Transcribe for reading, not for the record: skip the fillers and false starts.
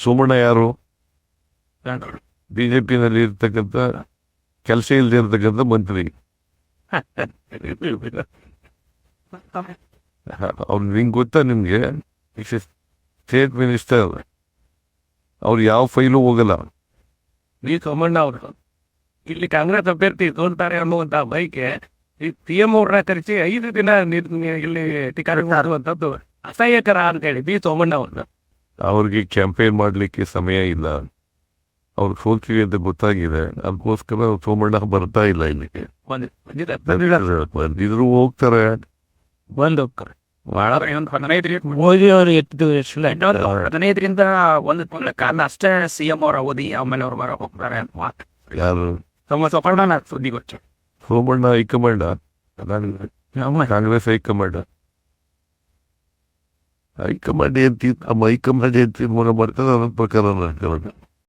ಸೋಮಣ್ಣ ಯಾರು? ಬಿಜೆಪಿನಲ್ಲಿ ಇರ್ತಕ್ಕಂಥ ಕೆಲಸ ಇಲ್ಲದೆ ಇರ್ತಕ್ಕಂಥ ಮಂತ್ರಿ. ಅವ್ರು ನಿಂಗೆ ಗೊತ್ತಾ? ನಿಮ್ಗೆ ಸ್ಟೇಟ್ ಮಿನಿಸ್ಟರ್, ಅವ್ರು ಯಾವ ಫೈಲು ಹೋಗಲ್ಲ. ಈ ಸೋಮಣ್ಣ ಅವರು ಇಲ್ಲಿ ಕಾಂಗ್ರೆಸ್ ಅಭ್ಯರ್ಥಿ ಸೋಲ್ತಾರೆ ಅನ್ನುವಂತ ಬೈಕೆ ಈ PM ಅವ್ರನ್ನ ಕರೆಸಿ 5 ದಿನ ಇಲ್ಲಿ ಟಿಕೆಟ್ ಮಾಡುವಂಥದ್ದು ಅಸಹ್ಯಕರ ಅಂತ ಹೇಳಿ ಬಿ ಸೋಮಣ್ಣ ಅವ್ರನ್ನ. ಅವ್ರಿಗೆ ಕ್ಯಾಂಪೇನ್ ಮಾಡಲಿಕ್ಕೆ ಸಮಯ ಇಲ್ಲ. ಅವ್ರು ಸೋಲ್ತೀವಿ ಅಂತ ಗೊತ್ತಾಗಿದೆ, ಅದಕ್ಕೋಸ್ಕರ ಸೋಮಣ್ಣ ಬರ್ತಾ ಇಲ್ಲ ಇಲ್ಲಿಗೆ. ಬಂದಿದ್ರು ಹೋಗ್ತಾರೆ. ಬಹಳ 15 ಮೋದಿ ಅವರು ಎತ್ತು 15ರಿಂದ 1 ತಿಂಗಳ ಕಾಲ ಅಷ್ಟೇ CM ಅವರ ಅವಧಿ, ಆಮೇಲೆ ಅವ್ರು ಬರ ಹೋಗ್ತಾರೆ ಅಂತ ಮಾತು. ಯಾರು? ತಮ್ಮ ಸೋಮಣ್ಣ ಸುದ್ದಿ ಗೊತ್ತು. ಸೋಮಣ್ಣ ಹೈಕಮಾಂಡ್, ಕಾಂಗ್ರೆಸ್ ಹೈಕಮಾಂಡ್ ಏನ್ ಹೈಕಮಾಂಡ್ ಏನ್ ತೀರ್ಮಾನ ಬರ್ತದೆ ಅನ್ನೋ ಪ್ರಕಾರ ನಡ್ಕೊಳ್ಳೋದು.